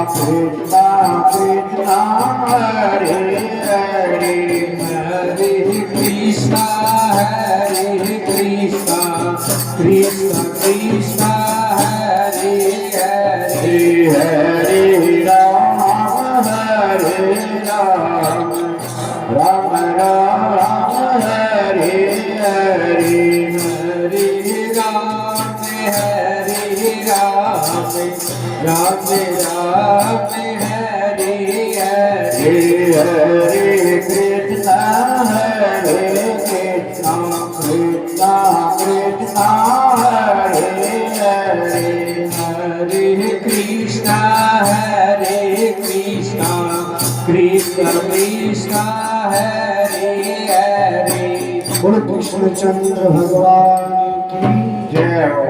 कृष्णा कृष्णा हरे हरे हरे कृष्णा कृष्णा कृष्णा हरे हरे हरे राम राम राम हरे हरे हरे राम राम राम हरे हरे हरे कृष्णा कृष्णा कृष्णा हरे हरे हरे कृष्णा कृष्णा कृष्णा हरे हरे बोलो कृष्णचंद्र भगवान की जय हो।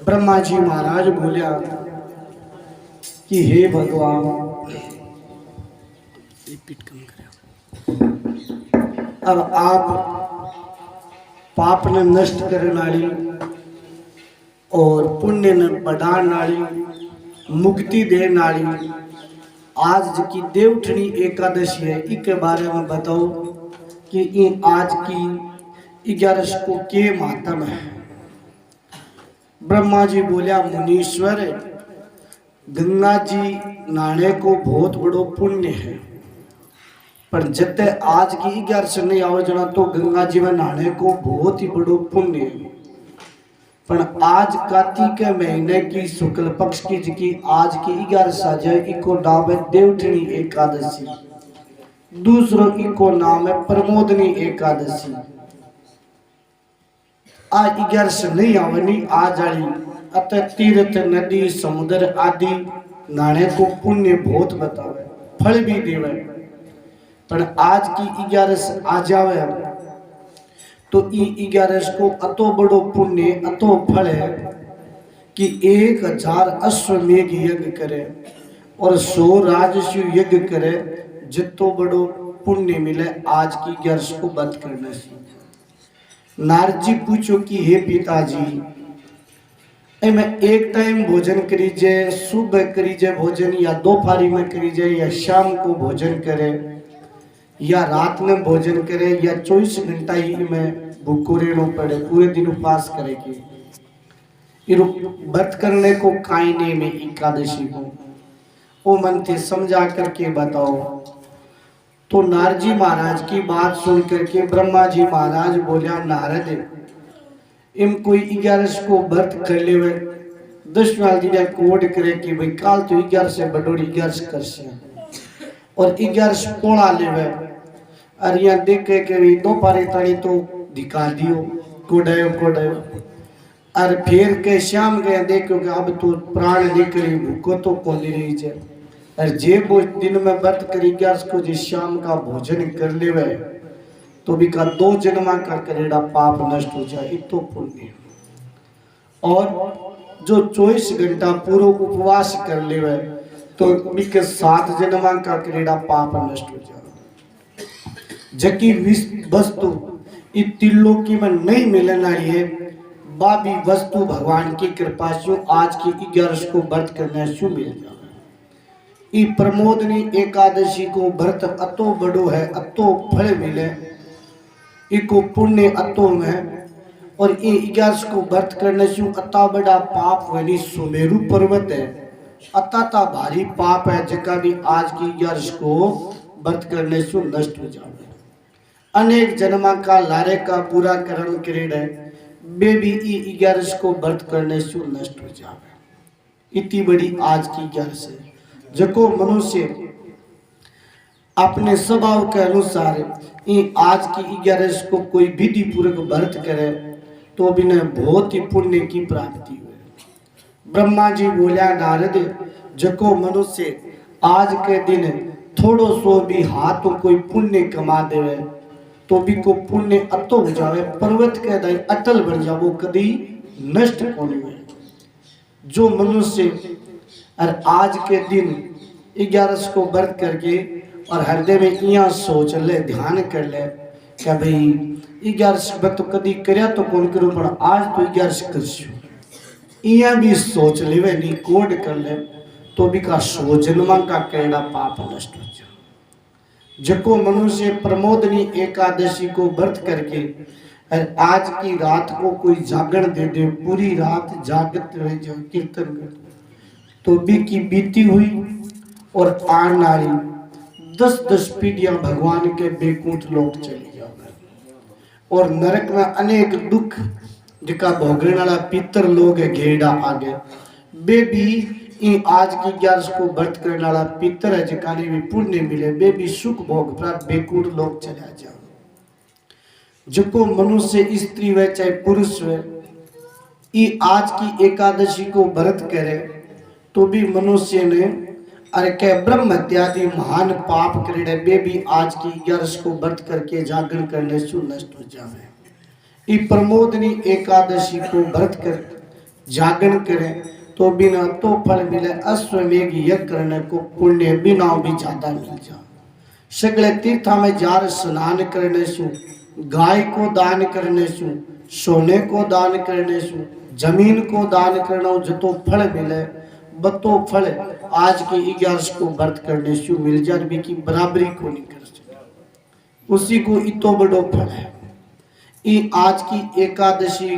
ब्रह्मा जी महाराज बोलिया कि हे भगवान, अब आप पाप ने नष्ट करने वाली और पुण्य ने बढ़ाने वाली मुक्ति देने वाली आज की देवउठनी एकादशी है, इसके बारे में बताओ कि ये आज की 11 को के मातम है। ब्रह्मा जी बोलिया मुनीश्वर, गंगा जी नहाने को बहुत बड़ो पुण्य है, पर जते आज की 11 से नहीं आओ जना तो गंगा जी में नहाने को बहुत ही बड़ो पुण्य है। पर आज कार्तिक के महीने की शुक्ल पक्ष की जिकी आज की 11 साजे इको नाम है देवउठनी एकादशी, दूसरों इको नाम है प्रमोदनी एकादशी। आज 11 से नहीं आवनी आज आली अत तीर्थ नदी समुद्र आदि नहाने को पुण्य बहुत बतावे, फल भी देवे। पर आज की 11 आ जावे तो 11 को अतो बड़ो पुण्य अतो फल है कि 1000 अश्वमेघ यज्ञ करे और 100 राजस्व यज्ञ करे, जितो बड़ो पुण्य मिले आज की 11 को व्रत करने से। नारद जी पूछो कि हे पिताजी, मैं एक टाइम भोजन करीजे, सुबह करीजे भोजन या दोपहरी में करीजे या शाम को भोजन करे या रात में भोजन करे या 24 घंटा ही में भूखो रहना पड़े, पूरे दिन उपवास करेगी। व्रत करने को काई नहीं में एकादशी को वो मन थे समझा करके बताओ। तो नारद जी महाराज की बात सुन करके ब्रह्मा जी महाराज बोलिया नारद, इम कोई 11 को व्रत कर ले 10 दिन कोड करे कि भाई काल तो 11 से बडोड़ी 11 कर से और 11 पोड़ा लेवे और यहाँ देखे के भी दो पारे ताली तो दिखा दियो कोडायो और फिर के शाम के देखो कि अब तो प्राण निकली भूखो तो कोली रही है और जे वो दिन में व्रत करी 11 को जो शाम का भोजन कर लेवे तो भी का 2 जन्मा का करेड़ा पाप नष्ट हो जाए, इतो पुण्य। और जो 24 घंटा पूरा उपवास कर लेवे तो भी के 7 जन्मा का करेड़ा पाप नष्ट हो जाए। जबकि वस्तु इस त्रिलोकी में नहीं मिलने वाली है, बाबी वस्तु भगवान की कृपा से आज की 11 को व्रत करने से मिल जाए। ई प्रमोदनी एकादशी को व्रत अतो बड़ो है, अतो फल मिले, इको पुण्य अतो में। और ये 11 को व्रत करने से अता बड़ा पाप वाली सुमेरु पर्वत है, अता भारी पाप है, जका भी आज की 11 को व्रत करने से नष्ट हो जाए। अनेक जन्मा का लारे का पूरा कर्म करेड़ है, बे भी 11 को व्रत करने से नष्ट हो जाए। इतनी बड़ी आज की 11 है, जको मनुष्य अपने स्वभाव के अनुसार आज की 11 को कोई विधि पूर्वक व्रत करे तो भी न बहुत ही पुण्य की प्राप्ति हुए। ब्रह्मा जी बोलिया नारद, जको मनुष्य आज के दिन थोड़ो सो भी हाथ कोई पुण्य कमा देवे तो भी को पुण्य अतो हो जावे, पर्वत के दाई अटल बन जावो, कभी नष्ट होने में। जो मनुष्य और आज के दिन 11 को व्रत करके और हृदय में यहाँ सोच ले, ध्यान कर ले कि भाई 11 व्रत तो कभी करया तो कौन करूं, पर आज तो 11 करशु। इया भी सोच लेवे नी कोड कर ले तो भी का 100 जन्मा का कैड़ा पाप नष्ट हो जाए। जको मनुष्य प्रमोदनी एकादशी को व्रत करके और आज की रात को कोई जागरण दे दे, पूरी रात जागत रह जाओ कीर्तन कर, तो भी की बीती हुई और आने वाली 10-10 पीढ़ियां भगवान के बेकुंठ लोक चली जाओगे। और नरक में अनेक दुख जिका भोगने वाला पितर लोग है घेड़ा आगे बे भी इन आज की 11 को व्रत करने वाला पितर है जिका ने भी पुण्य मिले बे भी सुख भोग प्राप्त बेकुंठ लोक चला जाओ। जको मनुष्य स्त्री वे चाहे पुरुष वे ई आज की एकादशी को व्रत करे तो भी मनुष्य ने अरे के ब्रह्म इत्यादि महान पाप करे बे भी आज की 11 को व्रत करके जागरण करने से नष्ट हो जावे। ई प्रमोदनी एकादशी को व्रत कर जागरण करे तो बिना तो फल मिले, अश्वमेघ यज्ञ करने को पुण्य बिना भी ज्यादा मिल जा। सगले तीर्था में जार स्नान करने से, गाय को दान करने से, सोने को दान करने से, जमीन को दान करना जतो फल मिले बतो फल आज के 11 को व्रत करने से मिल जाए भी की बराबरी को नहीं कर सके। उसी को इतो बड़ो फल है। ई आज की एकादशी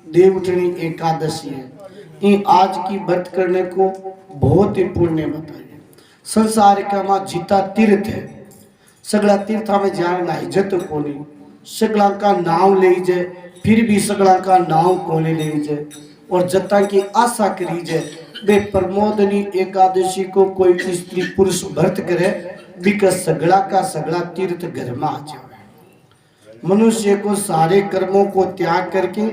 देवउठनी एकादशी है। ई आज की व्रत करने को बहुत ही पुण्य बताइए। संसार का मां जीता तीर्थ है, सगला तीर्था में जाना इज्जत को नहीं, सगला का नाम ले जाए फिर भी सगला का नाम को नहीं ले जाए और जता की आशा करी जाए बे प्रमोदनी एकादशी को कोई स्त्री पुरुष व्रत करे बिका सगला का सगला तीर्थ घर में आ जाए। मनुष्य को सारे कर्मों को त्याग करके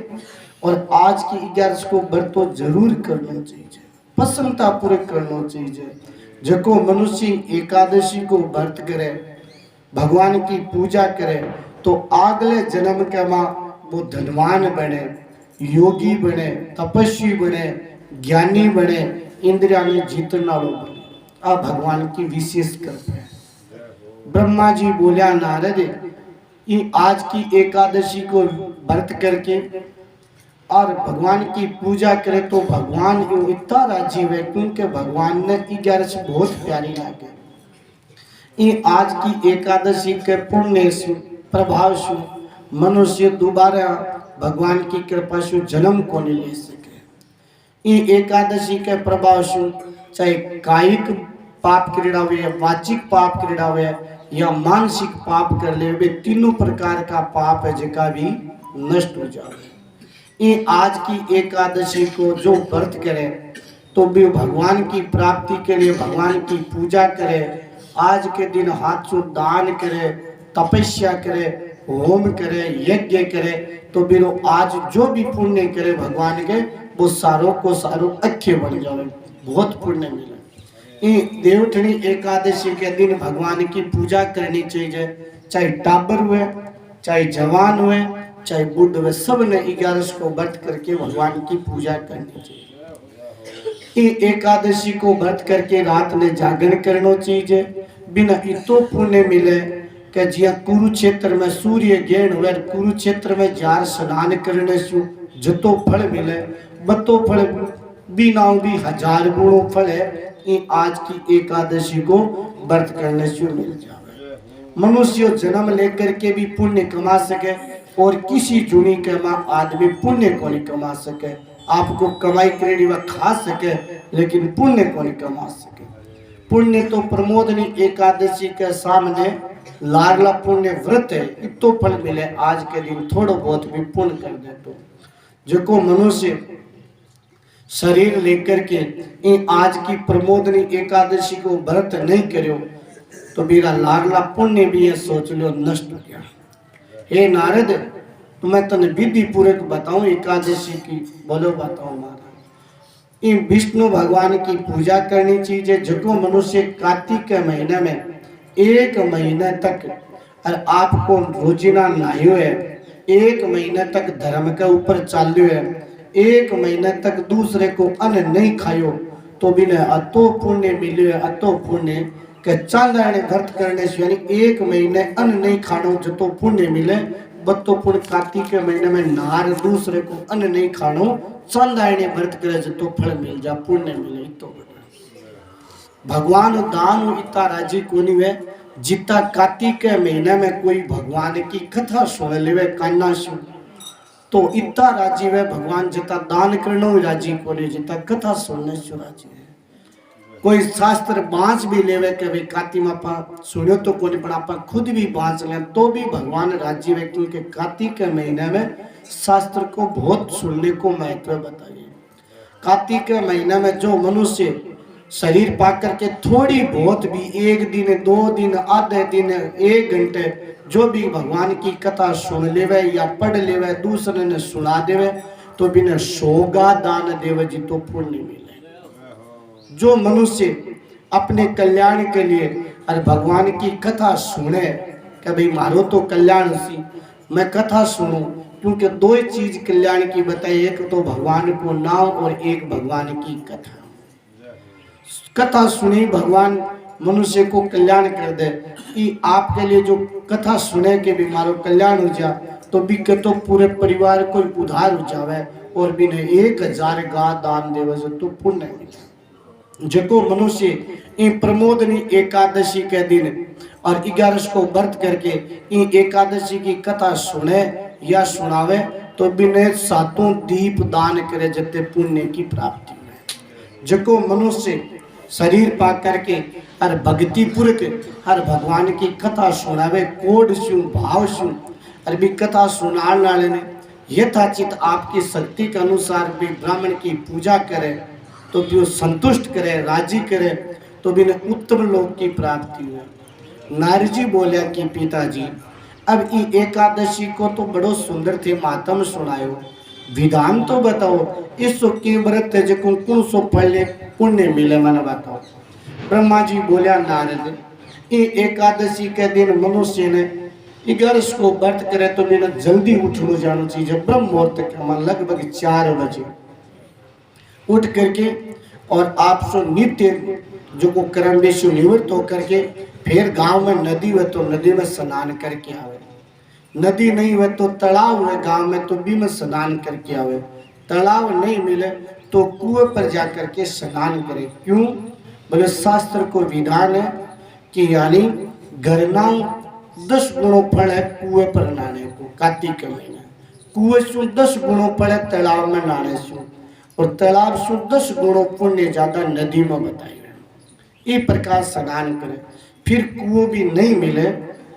और आज की 11 को व्रत तो जरूर करना चाहिए, प्रसन्नता पूर्वक करना चाहिए। जको मनुष्य एकादशी को व्रत करे भगवान की पूजा करे तो अगले जन्म के मां वो धनवान बने, योगी बने, तपस्वी बने, ज्ञानी बने, इंद्रिया ने जीतने वालों बने। आ भगवान की विशेष कृपा है। ब्रह्मा जी बोलिया नारद ये आज की एकादशी को व्रत करके और भगवान की पूजा करे तो भगवान इतना राजी है क्योंकि भगवान ने 11 से बहुत प्यारी लागे। ये आज की एकादशी के पुण्य से प्रभाव से मनुष्य दोबारा भगवान की कृपा से जन्म को नहीं ले सके। ये एकादशी के प्रभाव से चाहे कायिक पाप क्रीड़ा हुए, वाचिक पाप क्रीड़ा हुए या मानसिक पाप कर ले, वे तीनों प्रकार का पाप है जिका भी नष्ट हो जाए। ये आज की एकादशी को जो व्रत करे तो भी भगवान की प्राप्ति के लिए भगवान की पूजा करे, आज के दिन हाथ से दान करे, तपस्या करे, होम करे, यज्ञ करे तो भी आज जो भी पुण्य करे भगवान के वो सारों को सारों अच्छे बन जाए, बहुत पुण्य मिले। देवउठनी एकादशी के दिन भगवान की पूजा करनी चाहिए, चाहे टाबर हुए, चाहे जवान हुए, चाहे बुढ़ हुए, सब ने 11 को व्रत करके भगवान की पूजा करनी चाहिए। एकादशी को व्रत करके रात ने जागरण करना चाहिए। बिना इतो पुण्य मिले कि जिया कुरुक्षेत्र में सूर्य ग्रहण हुए, कुरुक्षेत्र में जार स्नान करने से जतो फल मिले बतो फल बिना भी 1000 गुणों फल है। आज की एकादशी को व्रत करने से मिल जाए। मनुष्य जन्म लेकर के भी पुण्य कमा सके और किसी जुनी के मां आदमी पुण्य को नहीं कमा सके। आपको कमाई करेगी वह खा सके लेकिन पुण्य को नहीं कमा सके। पुण्य तो प्रमोदनी एकादशी के सामने लाडला पुण्य व्रत है, इतो फल मिले आज के दिन थोड़ा बहुत भी पुण्य कर दे तो। जो मनुष्य शरीर लेकर के इन आज की प्रमोदनी एकादशी को व्रत नहीं करो तो मेरा लाडला पुण्य भी है सोच लो नष्ट हो गया। हे नारद तो मैं तने विधि पूर्वक बताऊं एकादशी की, बोलो बताओ महाराज। इन विष्णु भगवान की पूजा करनी चाहिए। जो मनुष्य कार्तिक के महीने में 1 महीने तक और आपको रोजिना नहायो है, 1 महीने तक धर्म के ऊपर चाल्यो है, 1 महीने तक दूसरे को अन्न नहीं खायो तो भी ने अतो पुण्य मिले, अतो पुण्य के चांदाने व्रत करने से यानी 1 महीने अन्न नहीं खानो जो तो पुण्य मिले बत्तो पुण कार्तिक के महीने में नार दूसरे को अन्न नहीं खानो, चंदायने व्रत करे तो फल मिल जा, पुण्य मिले। तो भगवान दान इतना राजी कोनी वे जितना कार्तिक के महीने में कोई भगवान की कथा सुन लेवे कान्ना सु, तो इतना राजी वे भगवान जितना दान करनो राजी कोनी, जितना कथा सुनने से राजी है। कोई शास्त्र बांच भी लेवे के भाई कार्तिक में आप सुनो तो कोनी, पर आप खुद भी बांच ले तो भी भगवान राजी वे, क्योंकि कार्तिक के महीने में शास्त्र को बहुत सुनने को महत्व बताइए। कार्तिक के महीने में जो मनुष्य शरीर पा करके थोड़ी बहुत भी एक दिन, 2 दिन, आधे दिन, 1 घंटे जो भी भगवान की कथा सुन लेवे या पढ़ लेवे, दूसरे ने सुना देवे, तो बिना सोगा दान देवे जी तो पुण्य मिले। जो मनुष्य अपने कल्याण के लिए और भगवान की कथा सुने कि भाई मारो तो कल्याण सी, मैं कथा सुनूं, क्योंकि 2 चीज कल्याण की बताई, एक तो भगवान को नाम और एक भगवान की कथा। कथा सुनी भगवान मनुष्य को कल्याण कर दे, कि आपके लिए जो कथा सुने के भी मारो कल्याण हो जा, तो भी तो पूरे परिवार को उधार हो जावे और बिना 1000 गा दान देवे तो पुण्य मिले। जो मनुष्य इन प्रमोदनी एकादशी के दिन और 11 को व्रत करके इन एकादशी की कथा सुने या सुनावे, तो बिना 7 दीप दान करे जते पुण्य की प्राप्ति है। जो मनुष्य शरीर पा करके हर भक्ति पूर्वक हर भगवान की कथा सुनावे, कोड शू भाव शू और भी कथा सुनाने वाले ने यथाचित आपकी शक्ति के अनुसार भी ब्राह्मण की पूजा करे, तो भी वो संतुष्ट करे, राजी करे, तो भी उत्तम लोक की प्राप्ति हुई। नारजी बोलिया कि पिताजी अब ये एकादशी को तो बड़ो सुंदर थे मातम सुनायो, विधान तो बताओ, इस के व्रत जो कौन सो फल पुण्य मिले मैंने बताओ। ब्रह्मा जी बोलिया नारद ये एकादशी के दिन मनुष्य ने 11 को व्रत करे तो बिना जल्दी उठनो जानो चाहिए, ब्रह्म मुहूर्त के लगभग 4 बजे उठ करके और आप सो नित्य जो को कर्म बेशु निवृत्त होकर के फिर गांव में नदी हो तो नदी में स्नान करके आवे, नदी नहीं हुए तो तालाब हुए गांव में तो भी में स्नान करके आवे, तालाब नहीं मिले तो कुएं पर जाकर के स्नान करे। क्यों बोले शास्त्र को विधान है कि यानी घरना 10 गुणों फल है कुएं पर नहाने को। कार्तिक के महीने कुएं से 10 गुणों फल है तालाब में नहाने से, और तालाब से 10 गुणों पुण्य ज्यादा नदी में बताए गए। इस प्रकार स्नान करे, फिर कुएं भी नहीं मिले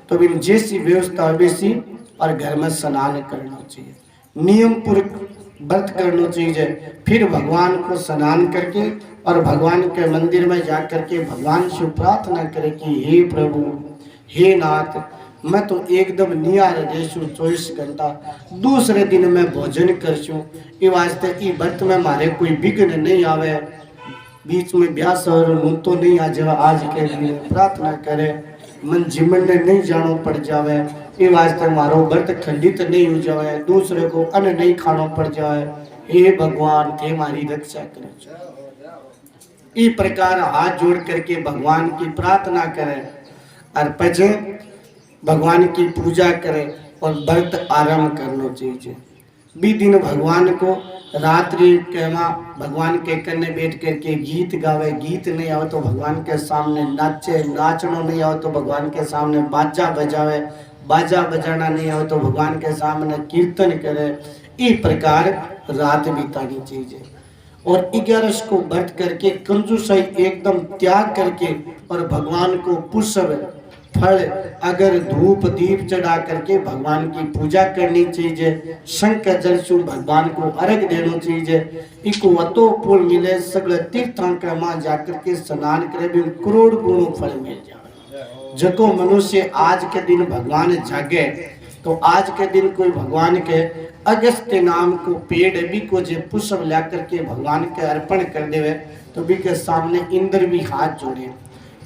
तो भी जैसी व्यवस्था वैसी और घर में स्नान करना चाहिए, नियम पूर्वक व्रत करना चाहिए। फिर भगवान को स्नान करके और भगवान के मंदिर में जाकर के भगवान से प्रार्थना करे कि हे प्रभु हे नाथ, मैं तो एकदम निया रजू 24 घंटा, दूसरे दिन में भोजन करछूँ, ये वास्ते ई व्रत में मारे कोई विघ्न नहीं आवे, बीच में ब्यास और मुँह तो नहीं आ जाए, आज के लिए प्रार्थना करे, मन जीवन में नहीं जानो पड़ जावे, ये वास्ते मारो व्रत खंडित नहीं हो जाए, दूसरे को अन्न नहीं खाना पड़ जाए, हे भगवान थे मारी रक्षा करे। इस प्रकार हाथ जोड़ करके भगवान की प्रार्थना करें और पचे भगवान की पूजा करें और व्रत आरंभ करना चाहिए। भी दिन भगवान को रात्रि के भगवान के कन्ने बैठ करके गीत गावे, गीत नहीं आवे तो भगवान के सामने नाचे, नाचना नहीं आवे तो भगवान के सामने बाजा बजावे, बाजा बजाना नहीं आवे तो भगवान के सामने कीर्तन करे। इस प्रकार रात बितानी चाहिए और 11 को व्रत करके कंजूसाई एकदम त्याग करके और भगवान को पुष्प फल अगर धूप दीप चढ़ा करके भगवान की पूजा करनी चाहिए, शंख जल से भगवान को अर्घ देना चाहिए। इको वतो फूल मिले सगले तीर्थंकर मां जाकर के स्नान करे भी करोड़ गुणों फल मिल जाए। जको मनुष्य आज के दिन भगवान जागे तो आज के दिन कोई भगवान के अगस्त्य नाम को पेड़ भी को जे पुष्प ला करके भगवान के अर्पण कर देवे तो भी के सामने इंद्र भी हाथ जोड़े।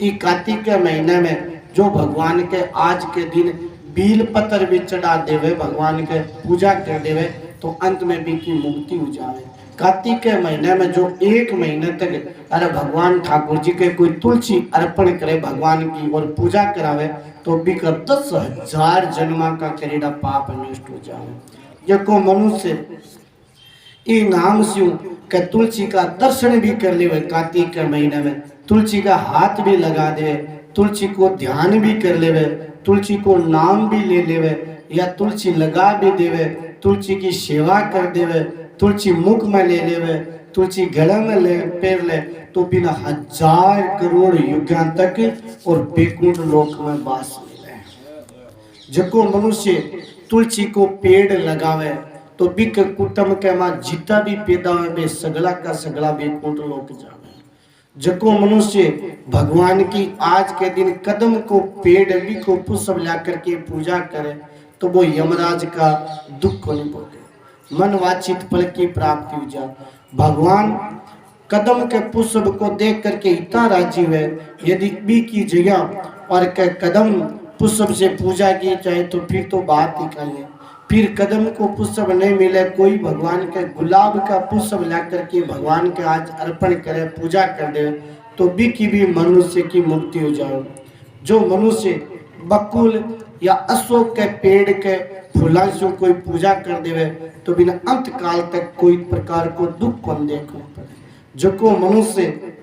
ई कार्तिक के महीने में जो भगवान के आज के दिन बील पत्र भी चढ़ा देवे, भगवान के पूजा कर देवे तो अंत में भी की मुक्ति हो जावे। कार्तिक के महीने में जो 1 महीने तक अरे भगवान ठाकुर जी के कोई तुलसी अर्पण करे भगवान की और पूजा करावे तो भी का 10,000 जन्मा का करेड़ा पाप नष्ट हो जाए। जको मनुष्य ई नाम से के तुलसी का दर्शन भी कर ले कार्तिक के महीने में, तुलसी का हाथ भी लगा दे, तुलसी को ध्यान भी कर ले, तुलसी को नाम भी ले ले, या तुलसी लगा भी देवे, तुलसी की सेवा कर देवे, तुलसी मुख में ले लेवे, तुलसी गले में ले पैर ले तो बिना 1000 करोड़ युगां तक और बेकुंठ लोक में वास मिले। जको मनुष्य तुलसी को पेड़ लगावे तो बिक कुटुंब के मां जितना भी पैदा हुए बे सगला का सगला बेकुंठ लोक जावे। जको मनुष्य भगवान की आज के दिन कदम को पेड़ भी को पुष्प ला करके पूजा करे तो वो यमराज का दुख को नहीं भोगे, मन वांछित फल की प्राप्ति हो जा। भगवान कदम के पुष्प को देख करके इतना राजी हुए, यदि बी की जगह और के कदम पुष्प से पूजा की जाए तो फिर तो बात ही करिए। फिर कदम को पुष्प नहीं मिले, कोई भगवान के गुलाब का पुष्प ला करके भगवान के आज अर्पण करे पूजा कर दे तो भी मनुष्य की मुक्ति हो जाए। जो मनुष्य बकुल या अशोक के पेड़ के फूलों से कोई पूजा कर देवे तो बिना अंत काल तक कोई प्रकार को दुख को देखना पड़े। जो को मनुष्य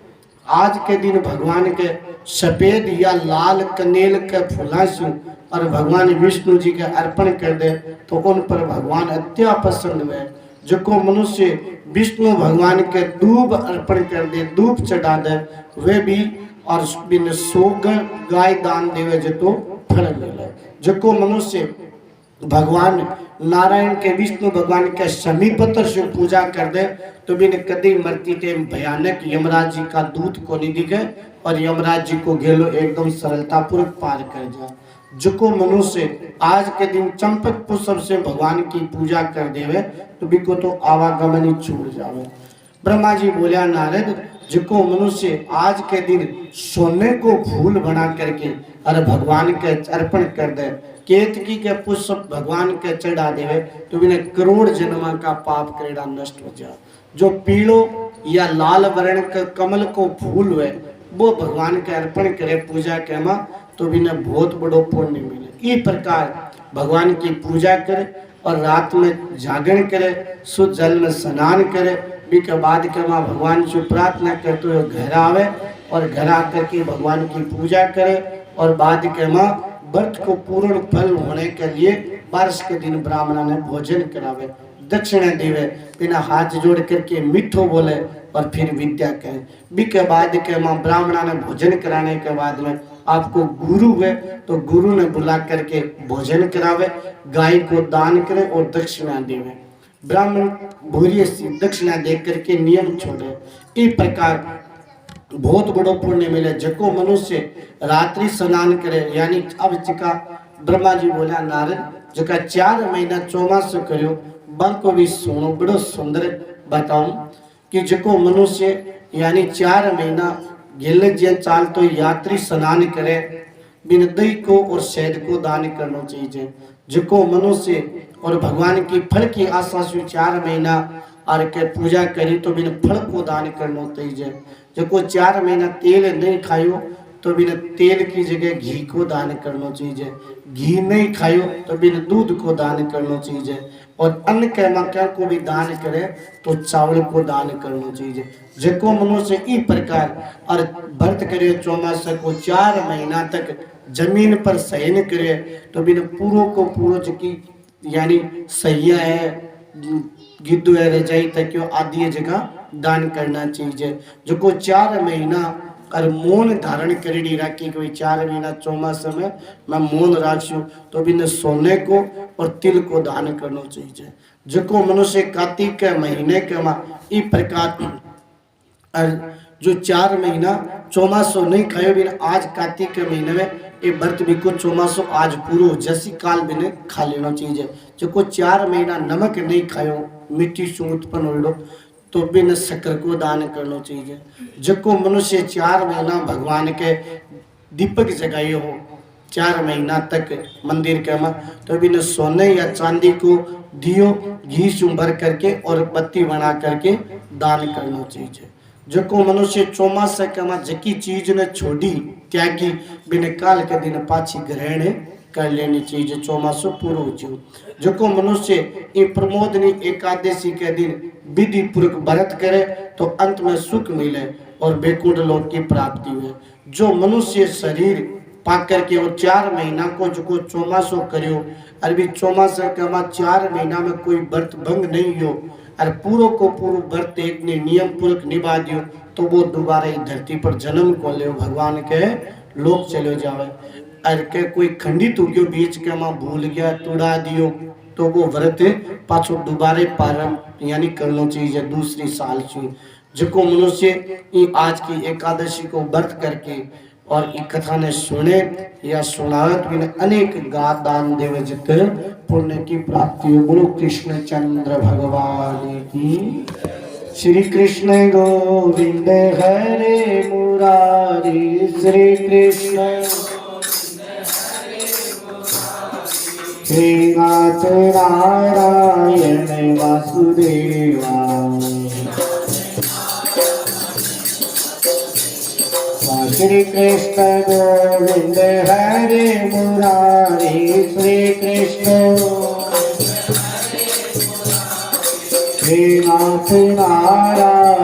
आज के दिन भगवान के सफेद या लाल कनेल के फूलों से और भगवान विष्णु जी के अर्पण कर दे तो उन पर भगवान अत्या प्रसन्न हुए। जो को मनुष्य विष्णु भगवान के दूब अर्पण कर दे, दूब चढ़ा दे, वे भी और बिन सोग गाय दान देवे जो तो फल मिले। जो को मनुष्य भगवान नारायण के विष्णु भगवान के समीपतर से पूजा कर दे तो बिन कदी मरती के भयानक यमराज जी का दूत को नहीं दिखे और यमराज जी को गेलो एकदम सरलता पूर्वक पार कर जाए। जो को मनुष्य आज के दिन चंपक पुष्प से भगवान की पूजा कर देवे तो बिको तो आवागमन ही छूट जावे। ब्रह्मा जी बोलिया नारद जो को मनुष्य आज के दिन सोने को फूल बना करके और भगवान के अर्पण कर दे, केतकी के पुष्प भगवान के चढ़ा देवे तो बिना करोड़ जन्मा का पाप करेड़ा नष्ट हो जाए। जो पीलो या लाल वर्ण के कमल को फूल हुए वो भगवान के अर्पण करे पूजा के मां तो बिना बहुत बड़ो पुण्य मिले। इस प्रकार भगवान की पूजा करे और रात में जागरण करे, शुद्ध जल में स्नान करे, भी के बाद के मां भगवान से प्रार्थना करते हुए घर आवे और घर आकर के भगवान की पूजा करे और बाद के मां व्रत को पूर्ण फल होने के लिए 12 के दिन ब्राह्मण ने भोजन करावे, दक्षिणा देवे, बिना हाथ जोड़ करके मिठो बोले और फिर विद्या कहे। बी के बाद के मां ब्राह्मण ने भोजन कराने के बाद में आपको गुरु है तो गुरु ने बुला करके भोजन करावे, गाय को दान करे और दक्षिणा देवे। ब्राह्मण भूरी सी दक्षिणा दे करके नियम छोड़े। इस प्रकार बहुत बड़ो पुण्य मिले। जको मनुष्य रात्रि स्नान करे यानी अब जिका ब्रह्मा जी बोला नारद जका 4 महीना चौमास करो बंको भी सुनो बड़ो सुंदर बताऊं कि जको मनुष्य यानी 4 महीना गिल जे चाल तो यात्री स्नान करे बिन दही को और शहद को दान करना चाहिए। जको मनुष्य और भगवान की फल की आशा से 4 महीना और के पूजा करी तो बिन फल को दान करना चाहिए। जको 4 महीना तेल नहीं खायो तो बिन तेल की जगह घी को दान करना चाहिए, घी नहीं खायो तो बिन दूध को दान करना चाहिए और अन्न के मक्का को भी दान करे तो चावल को दान करना चाहिए। जको मनुष्य इस प्रकार और व्रत करे चौमास को 4 महीना तक जमीन पर शयन करे तो बिन पूरो को पूरो की यानी सैया है गिद्दू है रजाई तक आदि जगह दान करना चाहिए। जो को 4 महीना और मौन धारण करेड़ी राखी कोई 4 महीना चौमास में मैं मौन राखू तो बिन सोने को और तिल को दान करना चाहिए। जो को मनुष्य कार्तिक के महीने के मां इस प्रकार और जो 4 महीना चौमासो नहीं खायो बिन आज कार्तिक के महीने में ये व्रत भी को चौमासो आज पूरो जैसी काल बिन खा लेना चाहिए। जो को 4 महीना नमक नहीं खायो मिट्टी से उत्पन्न हो तो बिन शक्कर को दान करना चाहिए। जको मनुष्य 4 महीना भगवान के दीपक जगाए हो 4 महीना तक मंदिर के में तो बिन सोने या चांदी को दियो घी सुंभर करके और बत्ती बना करके दान करना चाहिए। जो मनुष्य चौमासा के जकी चीज ने छोड़ी त्यागी बिन काल के दिन पाछी ग्रहण कर लेनी चाहिए। चौमासो पूरो जो जो मनुष्य ये प्रमोदनी एकादशी के दिन विधि पूर्वक व्रत करे तो अंत में सुख मिले और बैकुंठ लोक की प्राप्ति हुए। जो मनुष्य शरीर पाक करके वो 4 महीना को जो चौमासो करियो अरे चौमासा के 4 महीना में कोई व्रत भंग नहीं हो और पूरो को पूरो व्रत एक ने नियम पूर्वक निभा दियो तो वो दोबारा इस धरती पर जन्म को ले भगवान के लोक चले जावे। और के कोई खंडित हो गयो बीच के भूल गया तुड़ा दियो तो वो व्रत पाछो दोबारे प्रारंभ यानी करना चाहिए दूसरी साल से। जो मनुष्य आज की एकादशी को व्रत करके और ये कथा ने सुने या सुनावत भी अनेक गा दान देवे जित पुण्य की प्राप्ति हो। बोलो कृष्ण चंद्र भगवान की। श्री कृष्ण गोविंद हरे मुरारी श्री कृष्ण श्रीनाथ नारायण वासुदेवा श्री कृष्ण गोविंद हरे मुरारी श्री कृष्ण श्रीनाथ नारायण